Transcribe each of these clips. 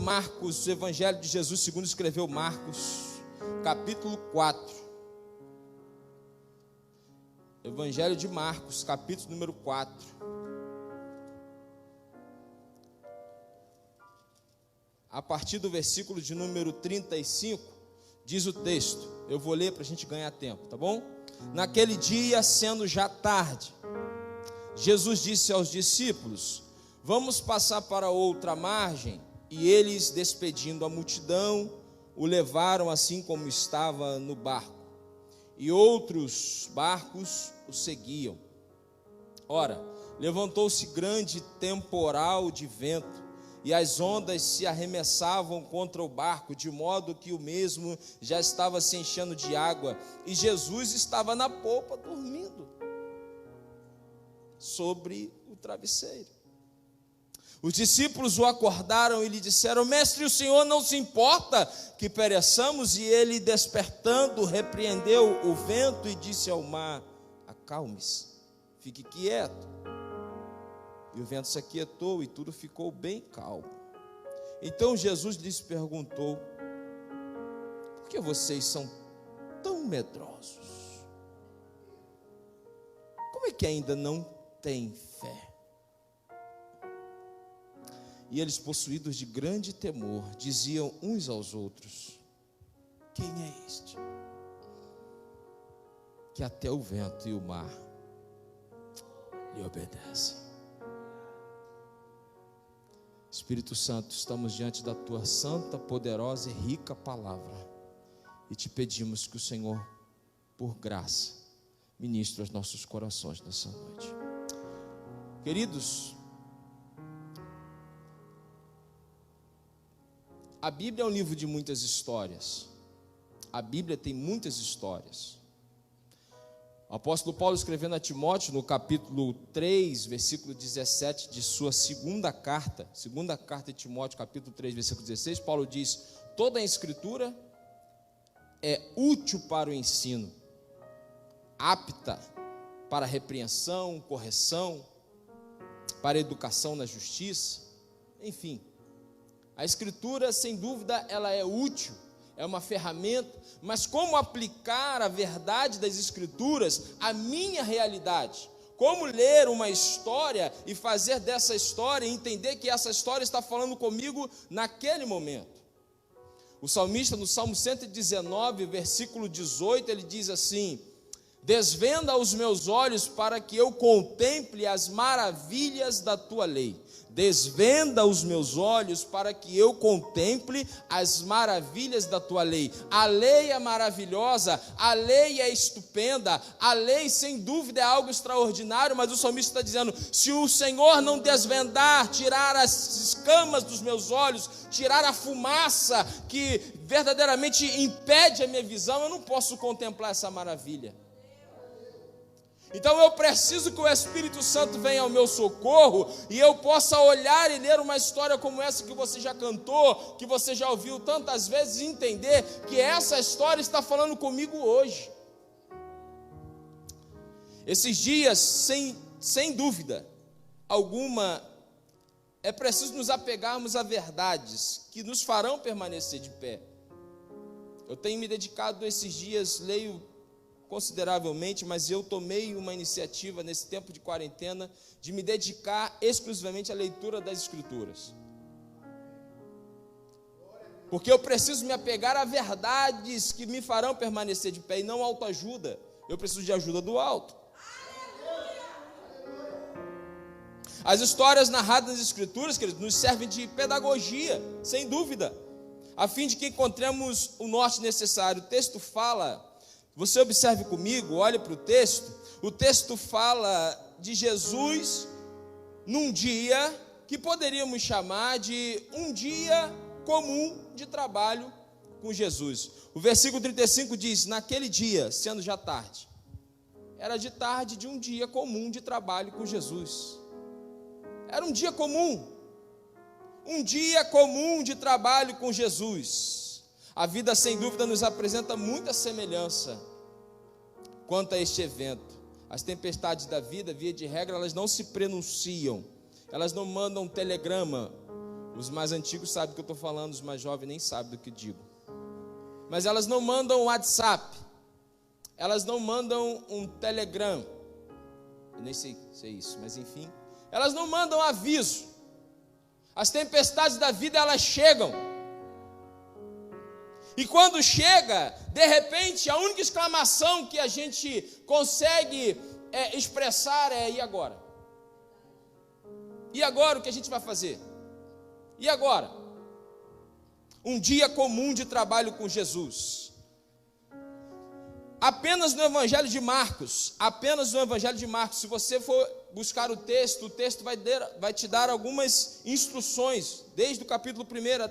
Marcos, o Evangelho de Jesus segundo escreveu Marcos, capítulo 4. Evangelho de Marcos, capítulo número 4. A partir do versículo de número 35, diz o texto. Eu vou ler para a gente ganhar tempo, tá bom? Naquele dia, sendo já tarde, Jesus disse aos discípulos: vamos passar para outra margem. E eles, despedindo a multidão, o levaram assim como estava no barco. E outros barcos o seguiam. Ora, levantou-se grande temporal de vento, e as ondas se arremessavam contra o barco, de modo que o mesmo já estava se enchendo de água, e Jesus estava na popa, dormindo sobre o travesseiro. Os discípulos o acordaram e lhe disseram: mestre, o Senhor não se importa que pereçamos? E ele, despertando, repreendeu o vento e disse ao mar: acalme-se, fique quieto. E o vento se aquietou e tudo ficou bem calmo. Então Jesus lhes perguntou: por que vocês são tão medrosos? Como é que ainda não têm fé? E eles, possuídos de grande temor, diziam uns aos outros: quem é este, que até o vento e o mar lhe obedecem? Espírito Santo, estamos diante da tua santa, poderosa e rica palavra, e te pedimos que o Senhor, por graça, ministre aos nossos corações nessa noite. Queridos, a Bíblia é um livro de muitas histórias. A Bíblia tem muitas histórias. O apóstolo Paulo, escrevendo a Timóteo, no capítulo 3, versículo 17, de sua segunda carta de Timóteo, capítulo 3, versículo 16, Paulo diz: toda a escritura é útil para o ensino, apta para a repreensão, correção, para a educação na justiça, enfim. A escritura, sem dúvida, ela é útil, é uma ferramenta, mas como aplicar a verdade das escrituras à minha realidade? Como ler uma história e fazer dessa história, entender que essa história está falando comigo naquele momento? O salmista, no Salmo 119, versículo 18, ele diz assim: desvenda os meus olhos para que eu contemple as maravilhas da tua lei. Desvenda os meus olhos para que eu contemple as maravilhas da tua lei. A lei é maravilhosa, a lei é estupenda, a lei sem dúvida é algo extraordinário, mas o salmista está dizendo: se o Senhor não desvendar, tirar as escamas dos meus olhos, tirar a fumaça que verdadeiramente impede a minha visão, eu não posso contemplar essa maravilha. Então eu preciso que o Espírito Santo venha ao meu socorro e eu possa olhar e ler uma história como essa que você já cantou, que você já ouviu tantas vezes, e entender que essa história está falando comigo hoje. Esses dias, sem dúvida alguma, é preciso nos apegarmos a verdades que nos farão permanecer de pé. Eu tenho me dedicado esses dias, leio consideravelmente, mas eu tomei uma iniciativa nesse tempo de quarentena de me dedicar exclusivamente à leitura das Escrituras, porque eu preciso me apegar a verdades que me farão permanecer de pé e não autoajuda. Eu preciso de ajuda do alto. As histórias narradas nas Escrituras, queridos, nos servem de pedagogia, sem dúvida, a fim de que encontremos o norte necessário. O texto fala, você observe comigo, olhe para o texto fala de Jesus num dia que poderíamos chamar de um dia comum de trabalho com Jesus. O versículo 35 diz: naquele dia, sendo já tarde, era de tarde de um dia comum de trabalho com Jesus. Era um dia comum de trabalho com Jesus. A vida, sem dúvida, nos apresenta muita semelhança quanto a este evento. As tempestades da vida, via de regra, elas não se prenunciam, elas não mandam telegrama, Os mais antigos sabem do que eu estou falando, os mais jovens nem sabem do que digo. Mas elas não mandam WhatsApp, elas não mandam um Telegram, eu nem sei se é isso, mas enfim, elas não mandam aviso. As tempestades da vida, elas chegam, e quando chega, de repente, a única exclamação que a gente consegue expressar é: e agora? E agora o que a gente vai fazer? E agora? Um dia comum de trabalho com Jesus. Apenas no Evangelho de Marcos, se você for buscar o texto vai te dar algumas instruções, desde o capítulo 1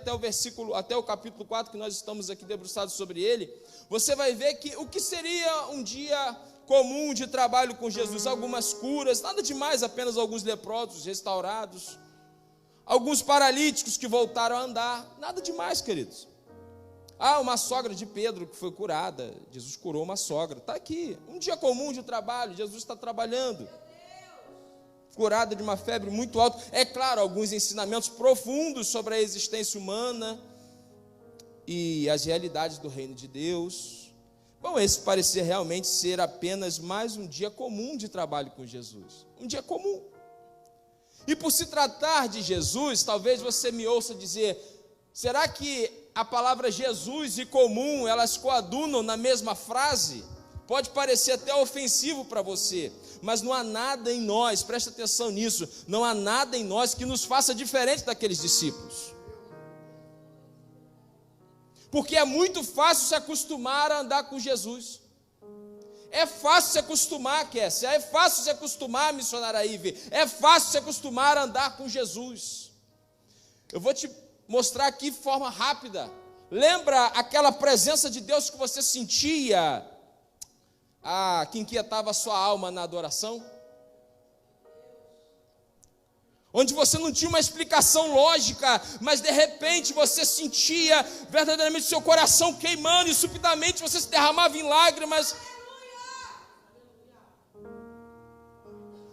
até o capítulo 4, que nós estamos aqui debruçados sobre ele. Você vai ver que o que seria um dia comum de trabalho com Jesus: algumas curas, nada demais, apenas alguns leprosos restaurados, alguns paralíticos que voltaram a andar, nada demais, queridos. Uma sogra de Pedro que foi curada, Jesus curou uma sogra, está aqui, um dia comum de trabalho, Jesus está trabalhando, curada de uma febre muito alta. É claro, alguns ensinamentos profundos sobre a existência humana e as realidades do reino de Deus. Bom, esse parecia realmente ser apenas mais um dia comum de trabalho com Jesus, um dia comum. E por se tratar de Jesus, talvez você me ouça dizer: será que a palavra Jesus e comum, elas coadunam na mesma frase? Pode parecer até ofensivo para você, mas não há nada em nós, presta atenção nisso, não há nada em nós que nos faça diferente daqueles discípulos. Porque é muito fácil se acostumar a andar com Jesus. É fácil se acostumar, Kessia, é fácil se acostumar, missionária Ive, é fácil se acostumar a andar com Jesus. Eu vou te mostrar aqui de forma rápida. Lembra aquela presença de Deus que você sentia, que inquietava a sua alma na adoração? Onde você não tinha uma explicação lógica, mas de repente você sentia verdadeiramente seu coração queimando, e subitamente você se derramava em lágrimas.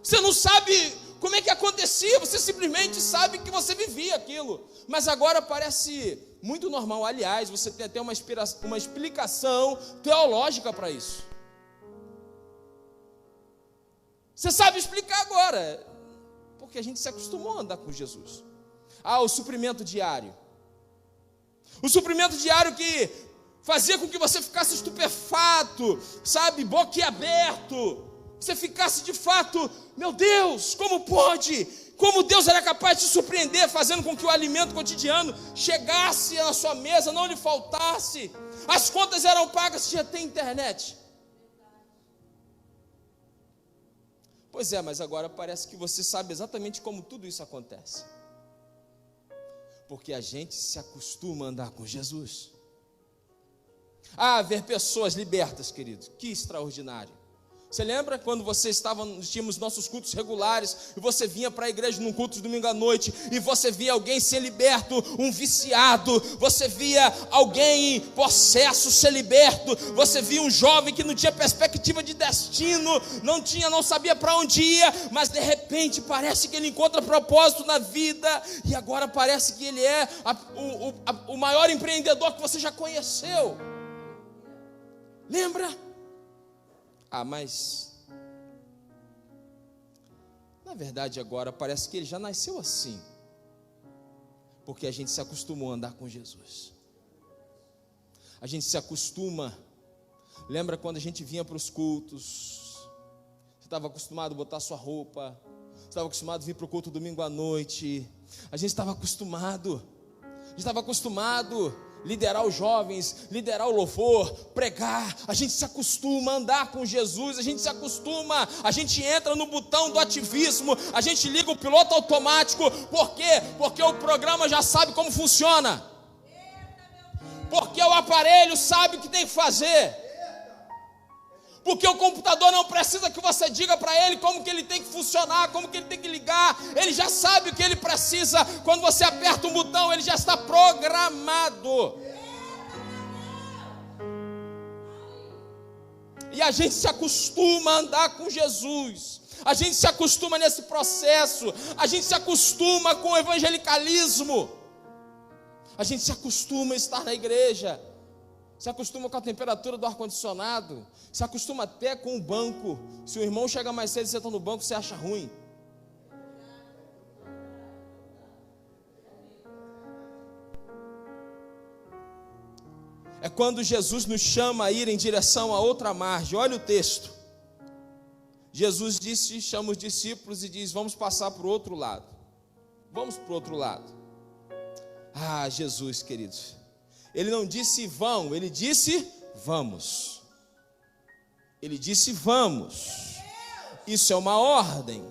Você não sabe como é que acontecia, você simplesmente sabe que você vivia aquilo, mas agora parece muito normal. Aliás, você tem até uma explicação teológica para isso. Você sabe explicar agora, porque a gente se acostumou a andar com Jesus. O suprimento diário. O suprimento diário que fazia com que você ficasse estupefato, sabe, boquiaberto. Você ficasse de fato: meu Deus, como pode? Como Deus era capaz de te surpreender, fazendo com que o alimento cotidiano chegasse na sua mesa, não lhe faltasse. As contas eram pagas, já tem internet. Pois é, mas agora parece que você sabe exatamente como tudo isso acontece. Porque a gente se acostuma a andar com Jesus. Ver pessoas libertas, querido, que extraordinário. Você lembra quando tínhamos nossos cultos regulares, e você vinha para a igreja num culto de domingo à noite, e você via alguém ser liberto, um viciado, você via alguém possesso ser liberto, você via um jovem que não tinha perspectiva de destino, não sabia para onde ia, mas de repente parece que ele encontra propósito na vida, e agora parece que ele é o maior empreendedor que você já conheceu. Lembra? Mas na verdade agora parece que ele já nasceu assim, porque a gente se acostumou a andar com Jesus. A gente se acostuma. Lembra quando a gente vinha para os cultos? Você estava acostumado a botar sua roupa, você estava acostumado a vir para o culto domingo à noite. A gente estava acostumado liderar os jovens, liderar o louvor, pregar. A gente se acostuma a andar com Jesus, a gente entra no botão do ativismo, a gente liga o piloto automático. Por quê? Porque o programa já sabe como funciona, porque o aparelho sabe o que tem que fazer, porque o computador não precisa que você diga para ele como que ele tem que funcionar, como que ele tem que ligar. Ele já sabe o que ele precisa. Quando você aperta um botão, ele já está programado. E a gente se acostuma a andar com Jesus. A gente se acostuma nesse processo. A gente se acostuma com o evangelicalismo. A gente se acostuma a estar na igreja, se acostuma com a temperatura do ar-condicionado, se acostuma até com o banco. Se o irmão chega mais cedo e você está no banco, você acha ruim. É quando Jesus nos chama a ir em direção a outra margem. Olha o texto. Jesus disse, chama os discípulos e diz: vamos passar para o outro lado. Vamos para o outro lado. Ah, Jesus, queridos, ele não disse vão, ele disse vamos. Ele disse vamos. Isso é uma ordem.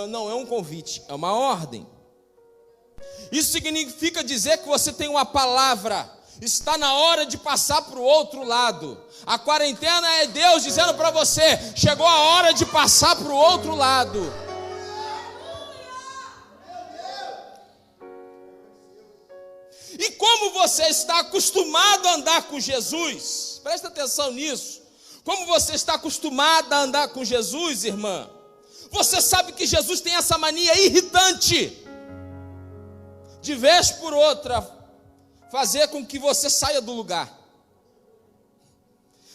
Não é um convite, é uma ordem. Isso significa dizer que você tem uma palavra. Está na hora de passar para o outro lado. A quarentena é Deus dizendo para você: chegou a hora de passar para o outro lado. E como você está acostumado a andar com Jesus, presta atenção nisso. Como você está acostumado a andar com Jesus, irmã, você sabe que Jesus tem essa mania irritante de vez por outra fazer com que você saia do lugar.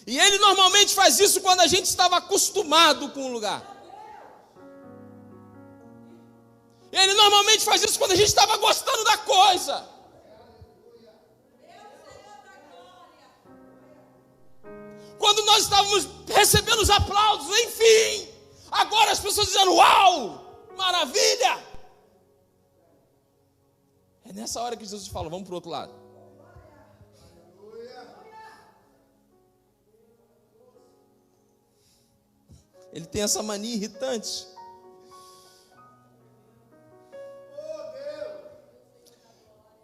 E ele normalmente faz isso quando a gente estava acostumado com o lugar. Ele normalmente faz isso quando a gente estava gostando da coisa. Quando nós estávamos recebendo os aplausos, enfim, agora as pessoas dizendo: uau, maravilha. É nessa hora que Jesus fala: vamos para o outro lado. Ele tem essa mania irritante.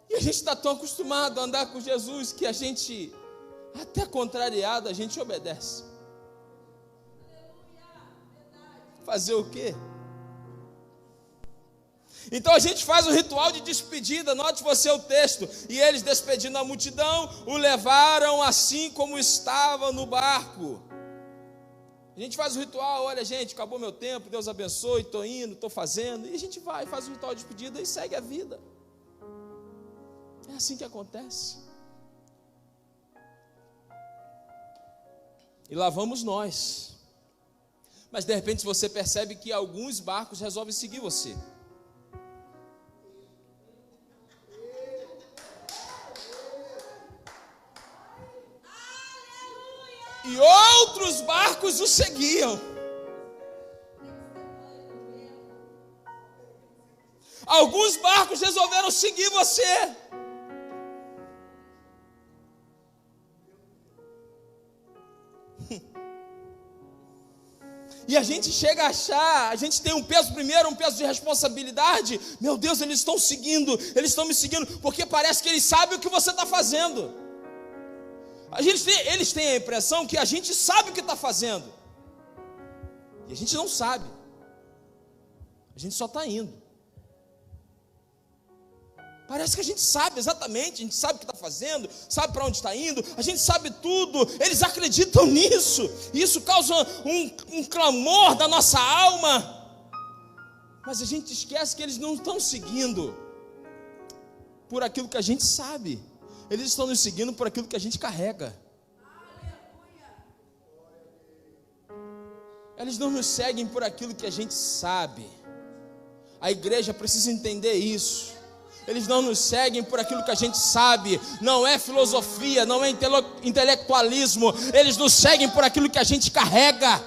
E a gente está tão acostumado a andar com Jesus que a gente, até contrariado, a gente obedece. Fazer o quê? Então a gente faz o ritual de despedida. Note você o texto: e eles, despedindo a multidão, o levaram assim como estava no barco. A gente faz o ritual: olha, gente, acabou meu tempo, Deus abençoe, estou indo, estou fazendo. E a gente vai, faz o ritual de despedida e segue a vida. É assim que acontece. E lá vamos nós. Mas de repente você percebe que alguns barcos resolvem seguir você. E outros barcos o seguiam. Alguns barcos resolveram seguir você. E a gente chega a achar, a gente tem um peso primeiro, um peso de responsabilidade. Meu Deus, eles estão seguindo, eles estão me seguindo, porque parece que eles sabem o que você está fazendo. Eles têm a impressão que a gente sabe o que está fazendo. E a gente não sabe. A gente só está indo. Parece que a gente sabe exatamente, a gente sabe o que está fazendo, sabe para onde está indo, a gente sabe tudo. Eles acreditam nisso. E isso causa um clamor da nossa alma. Mas a gente esquece que eles não estão seguindo por aquilo que a gente sabe. Eles estão nos seguindo por aquilo que a gente carrega. Eles não nos seguem por aquilo que a gente sabe. A igreja precisa entender isso. Eles não nos seguem por aquilo que a gente sabe. Não é filosofia, não é intelectualismo. Eles nos seguem por aquilo que a gente carrega.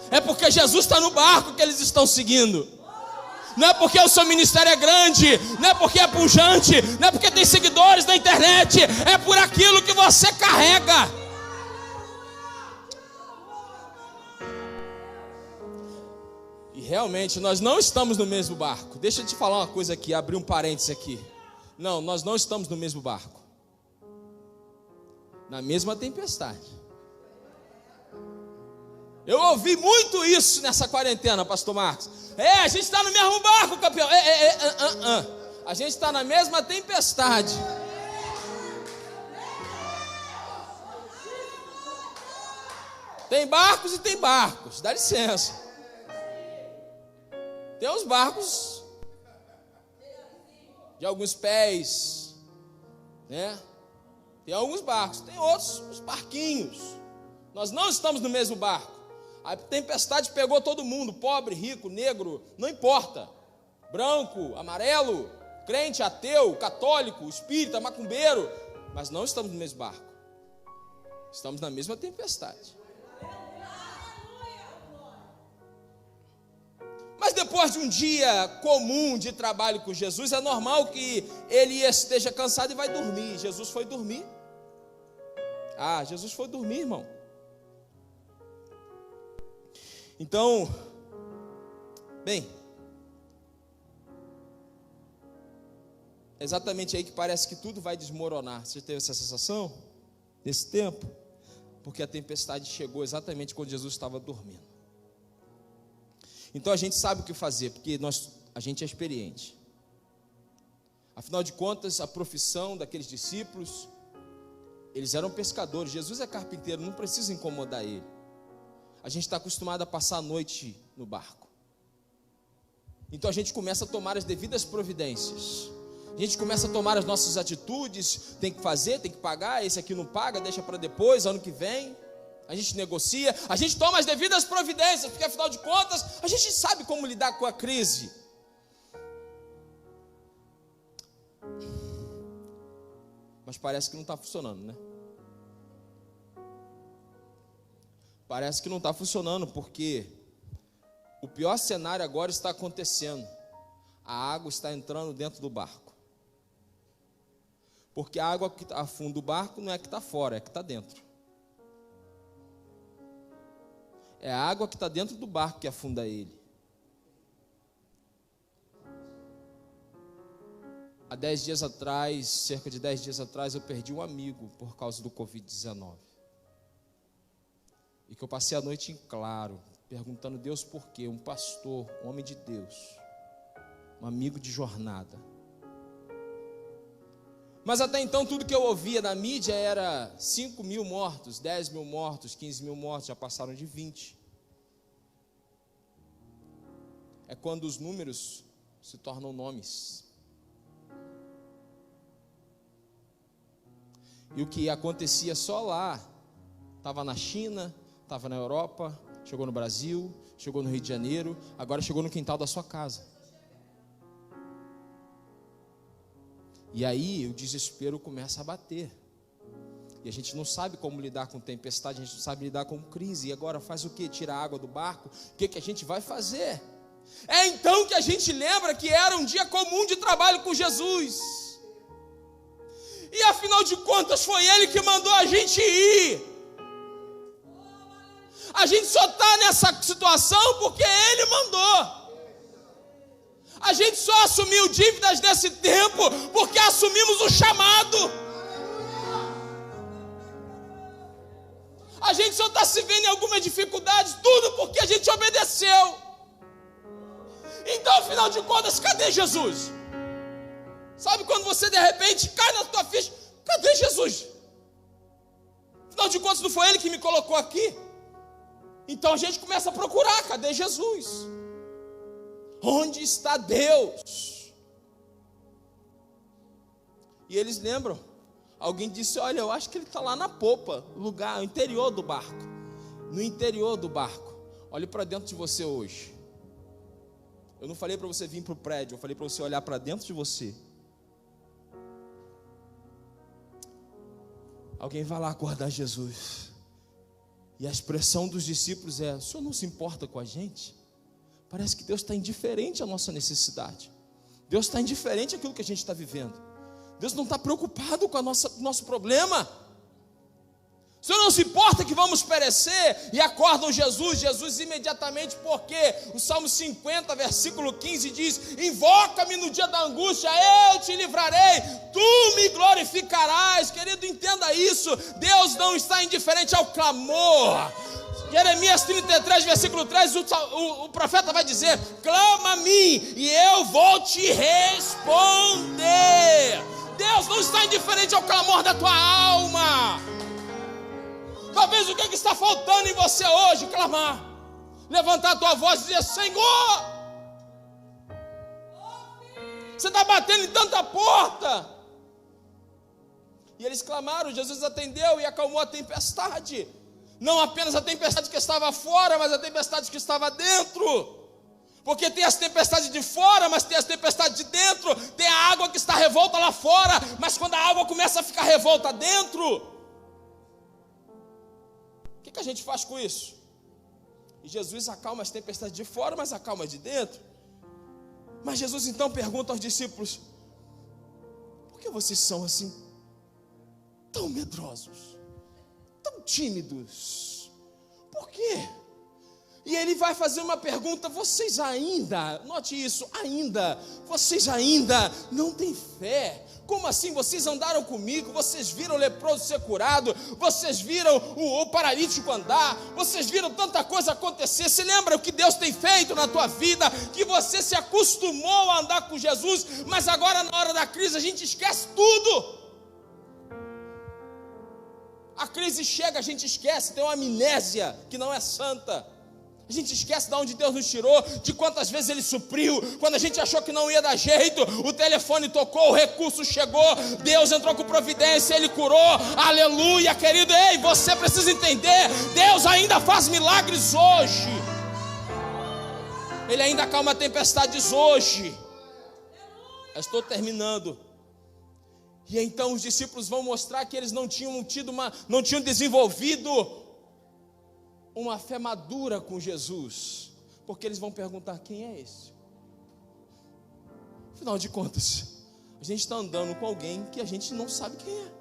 É porque Jesus está no barco que eles estão seguindo. Não é porque o seu ministério é grande, não é porque é pujante, não é porque tem seguidores na internet, é por aquilo que você carrega. E realmente nós não estamos no mesmo barco. Deixa eu te falar uma coisa aqui, abrir um parênteses aqui. Não, nós não estamos no mesmo barco. Na mesma tempestade. Eu ouvi muito isso nessa quarentena, pastor Marcos. A gente está no mesmo barco, campeão. A gente está na mesma tempestade. Tem barcos e tem barcos, dá licença. Tem os barcos de alguns pés, né? Tem alguns barcos, tem outros, os barquinhos. Nós não estamos no mesmo barco. A tempestade pegou todo mundo, pobre, rico, negro, não importa. Branco, amarelo, crente, ateu, católico, espírita, macumbeiro, mas não estamos no mesmo barco. Estamos na mesma tempestade. Mas depois de um dia comum de trabalho com Jesus, é normal que ele esteja cansado e vai dormir. Jesus foi dormir. Jesus foi dormir, irmão. Então, bem, é exatamente aí que parece que tudo vai desmoronar. Você teve essa sensação nesse tempo? Porque a tempestade chegou exatamente quando Jesus estava dormindo. Então a gente sabe o que fazer, porque a gente é experiente. Afinal de contas, a profissão daqueles discípulos, eles eram pescadores. Jesus é carpinteiro, não precisa incomodar ele. A gente está acostumado a passar a noite no barco. Então a gente começa a tomar as devidas providências. A gente começa a tomar as nossas atitudes. Tem que fazer, tem que pagar. Esse aqui não paga, deixa para depois, ano que vem. A gente negocia, a gente toma as devidas providências, porque afinal de contas, a gente sabe como lidar com a crise. Mas parece que não está funcionando, né? Parece que não está funcionando, porque o pior cenário agora está acontecendo. A água está entrando dentro do barco. Porque a água que afunda o barco não é que está fora, é que está dentro. É a água que está dentro do barco que afunda ele. Há 10 dias atrás, cerca de 10 dias atrás, eu perdi um amigo por causa do Covid-19. E que eu passei a noite em claro, perguntando a Deus por quê. Um pastor, um homem de Deus, um amigo de jornada. Mas até então tudo que eu ouvia na mídia era 5 mil mortos, 10 mil mortos, 15 mil mortos, já passaram de 20. É quando os números se tornam nomes. E o que acontecia só lá, estava na China, estava na Europa, chegou no Brasil, chegou no Rio de Janeiro, agora chegou no quintal da sua casa. E aí o desespero começa a bater. E a gente não sabe como lidar com tempestade, a gente não sabe lidar com crise. E agora faz o quê? Tira a água do barco? O que a gente vai fazer? É então que a gente lembra que era um dia comum de trabalho com Jesus. E afinal de contas foi Ele que mandou a gente ir. A gente só está nessa situação porque Ele mandou. A gente só assumiu dívidas nesse tempo porque assumimos o chamado. A gente só está se vendo em algumas dificuldades, tudo porque a gente obedeceu. Então, afinal de contas, cadê Jesus? Sabe quando você de repente cai na tua ficha? Cadê Jesus? Afinal de contas, não foi Ele que me colocou aqui? Então a gente começa a procurar, cadê Jesus? Onde está Deus? E eles lembram. Alguém disse, olha, eu acho que ele está lá na popa, lugar, no interior do barco. No interior do barco. Olhe para dentro de você hoje. Eu não falei para você vir para o prédio, eu falei para você olhar para dentro de você. Alguém vai lá acordar Jesus. E a expressão dos discípulos é, o Senhor não se importa com a gente? Parece que Deus está indiferente à nossa necessidade. Deus está indiferente àquilo que a gente está vivendo. Deus não está preocupado com o nosso problema. O Senhor não se importa que vamos perecer. E acordam Jesus imediatamente, porque o Salmo 50, versículo 15 diz, invoca-me no dia da angústia, eu te livrarei, tu me glorificarás. Querido, entenda isso, Deus não está indiferente ao clamor. Jeremias 33, versículo 3, o profeta vai dizer, clama a mim e eu vou te responder. Deus não está indiferente ao clamor da tua alma. Talvez o que está faltando em você hoje? Clamar, levantar a tua voz e dizer, Senhor, Você está batendo em tanta porta. E eles clamaram, Jesus atendeu e acalmou a tempestade. Não apenas a tempestade que estava fora, mas a tempestade que estava dentro. Porque tem as tempestades de fora, mas tem as tempestades de dentro. Tem a água que está revolta lá fora, mas quando a água começa a ficar revolta dentro, o que a gente faz com isso? E Jesus acalma as tempestades de fora, mas acalma de dentro. Mas Jesus então pergunta aos discípulos: por que vocês são assim, tão medrosos, tão tímidos? Por quê? E ele vai fazer uma pergunta: vocês ainda, note isso, vocês ainda não têm fé? Como assim? Vocês andaram comigo, vocês viram o leproso ser curado, vocês viram o paralítico andar, vocês viram tanta coisa acontecer. Se lembra o que Deus tem feito na tua vida, que você se acostumou a andar com Jesus, mas agora na hora da crise a gente esquece tudo. A crise chega, a gente esquece, tem uma amnésia que não é santa. A gente esquece de onde Deus nos tirou, de quantas vezes Ele supriu. Quando a gente achou que não ia dar jeito, o telefone tocou, o recurso chegou, Deus entrou com providência, Ele curou. Aleluia, querido. Ei, você precisa entender, Deus ainda faz milagres hoje. Ele ainda acalma tempestades hoje. Eu estou terminando. E então os discípulos vão mostrar que eles não tinham desenvolvido uma fé madura com Jesus, porque eles vão perguntar: quem é esse? Afinal de contas, a gente está andando com alguém que a gente não sabe quem é.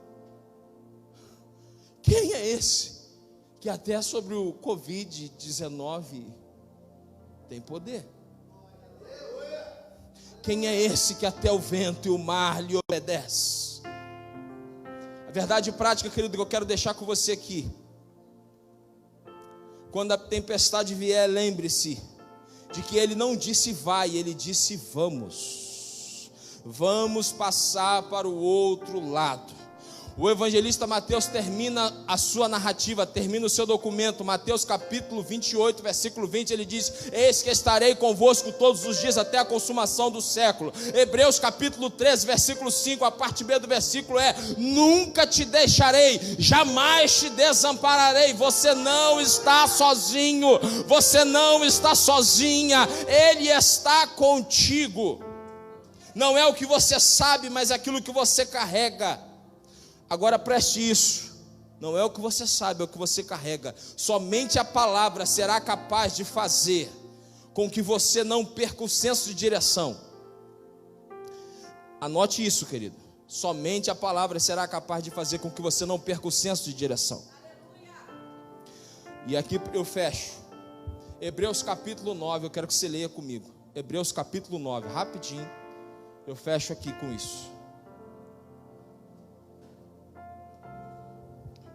Quem é esse que até sobre o Covid-19 tem poder? Quem é esse que até o vento e o mar lhe obedece? A verdade prática, querido, que eu quero deixar com você aqui: quando a tempestade vier, lembre-se de que Ele não disse vai, Ele disse vamos. Vamos passar para o outro lado. O evangelista Mateus termina a sua narrativa, termina o seu documento, Mateus capítulo 28, versículo 20, ele diz: eis que estarei convosco todos os dias até a consumação do século. Hebreus capítulo 13, versículo 5, a parte B do versículo é: nunca te deixarei, jamais te desampararei. Você não está sozinho, você não está sozinha, Ele está contigo. Não é o que você sabe, mas aquilo que você carrega. Agora preste isso, não é o que você sabe, é o que você carrega. Somente a palavra será capaz de fazer com que você não perca o senso de direção. Anote isso, querido. Somente a palavra será capaz de fazer com que você não perca o senso de direção. E aqui eu fecho. Hebreus capítulo 9, eu quero que você leia comigo. Hebreus capítulo 9, rapidinho. Eu fecho aqui com isso.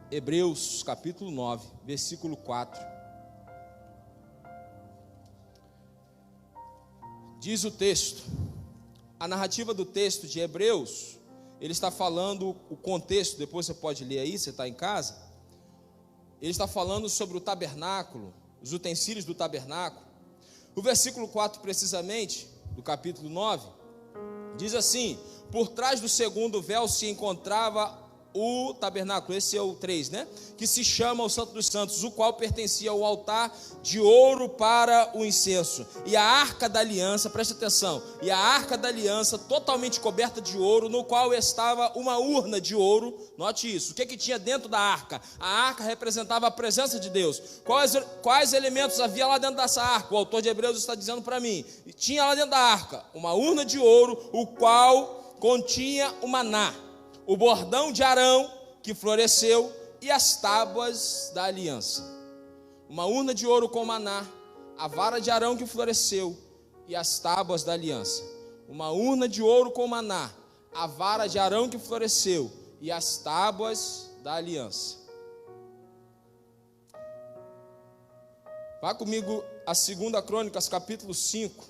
Hebreus capítulo 9, versículo 4. Diz o texto, a narrativa do texto de Hebreus, ele está falando o contexto, depois você pode ler aí, você está em casa. Ele está falando sobre o tabernáculo, os utensílios do tabernáculo. O versículo 4 precisamente, do capítulo 9, diz assim: por trás do segundo véu se encontrava o tabernáculo, esse é o 3, né? Que se chama o Santo dos Santos, o qual pertencia ao altar de ouro para o incenso. E a arca da aliança, preste atenção, e a arca da aliança totalmente coberta de ouro, no qual estava uma urna de ouro. Note isso, o que tinha dentro da arca? A arca representava a presença de Deus. Quais elementos havia lá dentro dessa arca? O autor de Hebreus está dizendo para mim: tinha lá dentro da arca uma urna de ouro, o qual continha o maná, o bordão de Arão que floresceu e as tábuas da aliança. Uma urna de ouro com maná, a vara de Arão que floresceu e as tábuas da aliança. Uma urna de ouro com maná, a vara de Arão que floresceu e as tábuas da aliança. Vá comigo a 2 Crônicas capítulo 5.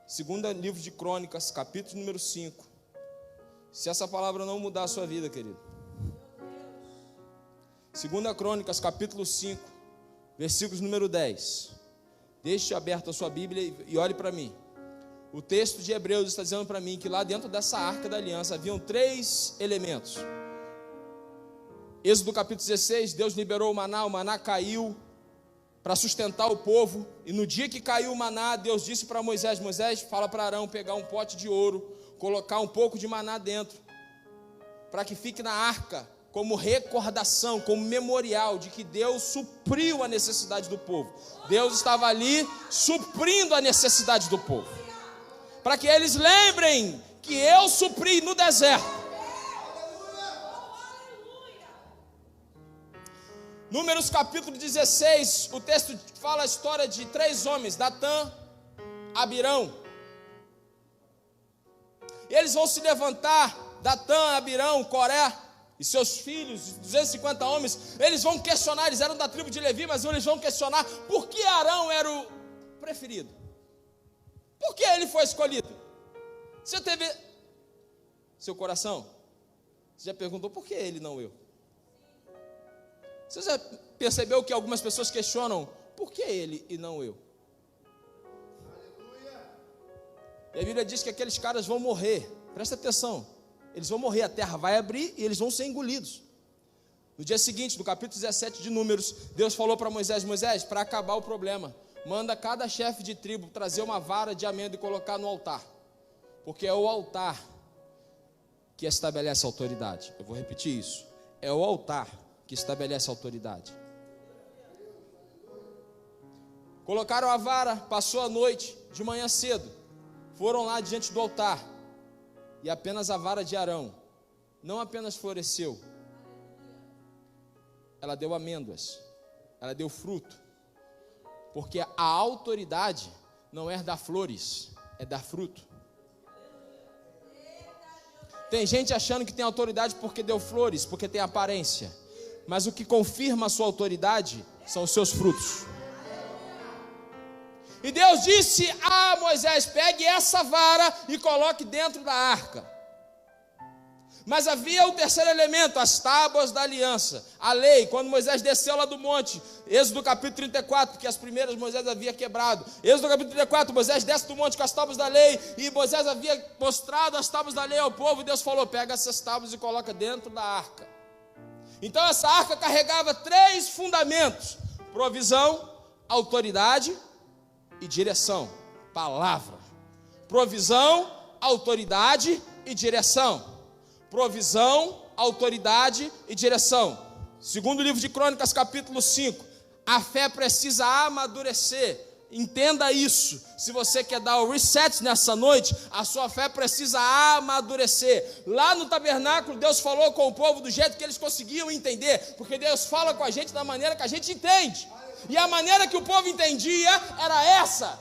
Segundo livro de Crônicas, capítulo número 5. Se essa palavra não mudar a sua vida, querido. 2 Crônicas, capítulo 5, versículos número 10. Deixe aberta a sua Bíblia e olhe para mim. O texto de Hebreus está dizendo para mim que lá dentro dessa arca da aliança haviam 3 elementos. Êxodo capítulo 16, Deus liberou o maná caiu para sustentar o povo, e no dia que caiu o maná, Deus disse para Moisés: Moisés, fala para Arão pegar um pote de ouro, colocar um pouco de maná dentro, para que fique na arca, como recordação, como memorial de que Deus supriu a necessidade do povo. Deus estava ali suprindo a necessidade do povo, para que eles lembrem que eu supri no deserto. Números capítulo 16, o texto fala a história de 3 homens, Datã, Abirão. E eles vão se levantar, Datã, Abirão, Coré e seus filhos, 250 homens. Eles vão questionar, eles eram da tribo de Levi, mas eles vão questionar por que Arão era o preferido. Por que ele foi escolhido? Você teve seu coração? Você já perguntou por que ele, não eu? Você já percebeu que algumas pessoas questionam por que ele e não eu? E a Bíblia diz que aqueles caras vão morrer. Presta atenção, eles vão morrer, a terra vai abrir e eles vão ser engolidos. No dia seguinte, no capítulo 17 de Números, Deus falou para Moisés: Moisés, para acabar o problema, manda cada chefe de tribo trazer uma vara de amêndoa e colocar no altar, porque é o altar que estabelece a autoridade. Eu vou repetir isso: é o altar que estabelece a autoridade. Colocaram a vara, passou a noite, de manhã cedo, foram lá diante do altar, e apenas a vara de Arão não apenas floresceu, ela deu amêndoas, ela deu fruto, porque a autoridade não é dar flores, é dar fruto. Tem gente achando que tem autoridade porque deu flores, porque tem aparência, mas o que confirma a sua autoridade são os seus frutos. E Deus disse a Moisés: pegue essa vara e coloque dentro da arca. Mas havia o terceiro elemento, as tábuas da aliança, a lei. Quando Moisés desceu lá do monte, Êxodo capítulo 34, porque as primeiras Moisés havia quebrado. Êxodo capítulo 34, Moisés desce do monte com as tábuas da lei, e Moisés havia mostrado as tábuas da lei ao povo, e Deus falou: pega essas tábuas e coloca dentro da arca. Então essa arca carregava 3 fundamentos: provisão, autoridade e direção. Palavra. Provisão, autoridade e direção. Provisão, autoridade e direção. Segundo livro de Crônicas, capítulo 5. A fé precisa amadurecer. Entenda isso. Se você quer dar o reset nessa noite, a sua fé precisa amadurecer. Lá no tabernáculo, Deus falou com o povo do jeito que eles conseguiam entender, porque Deus fala com a gente da maneira que a gente entende. E a maneira que o povo entendia era essa: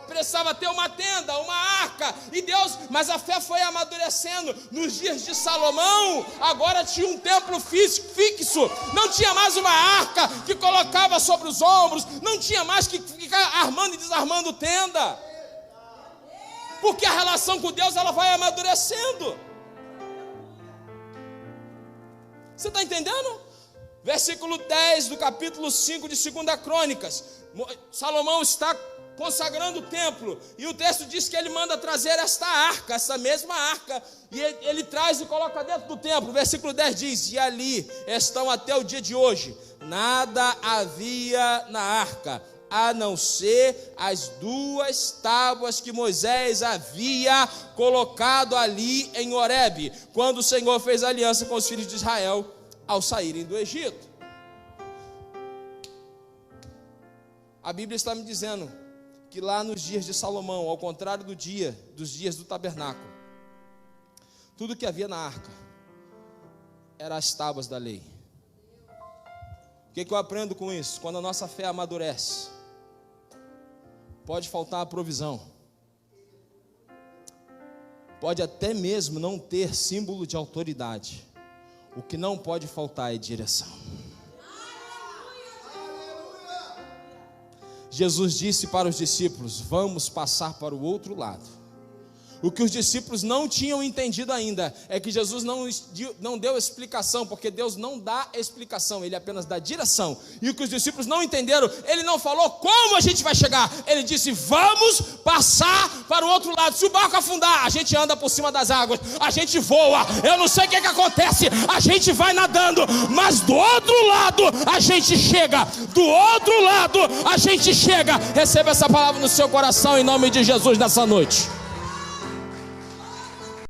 precisava ter uma tenda, uma arca, e Deus, mas a fé foi amadurecendo. Nos dias de Salomão, agora tinha um templo fixo, não tinha mais uma arca que colocava sobre os ombros, não tinha mais que ficar armando e desarmando tenda, porque a relação com Deus, ela vai amadurecendo. Você está entendendo? Versículo 10 do capítulo 5 de 2 Crônicas, Salomão está consagrando o templo, e o texto diz que ele manda trazer esta arca, essa mesma arca, e ele traz e coloca dentro do templo. Versículo 10 diz: e ali estão até o dia de hoje. Nada havia na arca, a não ser as 2 tábuas que Moisés havia colocado ali em Horebe, quando o Senhor fez aliança com os filhos de Israel ao saírem do Egito. A Bíblia está me dizendo que lá nos dias de Salomão, ao contrário dos dias do tabernáculo, tudo que havia na arca eram as tábuas da lei. O que eu aprendo com isso? Quando a nossa fé amadurece, pode faltar a provisão, pode até mesmo não ter símbolo de autoridade, o que não pode faltar é direção. Jesus disse para os discípulos: vamos passar para o outro lado. O que os discípulos não tinham entendido ainda é que Jesus não deu explicação, porque Deus não dá explicação, Ele apenas dá direção. E o que os discípulos não entenderam, Ele não falou como a gente vai chegar. Ele disse: vamos passar para o outro lado. Se o barco afundar, a gente anda por cima das águas, a gente voa, eu não sei o que acontece, a gente vai nadando, mas do outro lado a gente chega. Do outro lado a gente chega. Receba essa palavra no seu coração em nome de Jesus nessa noite.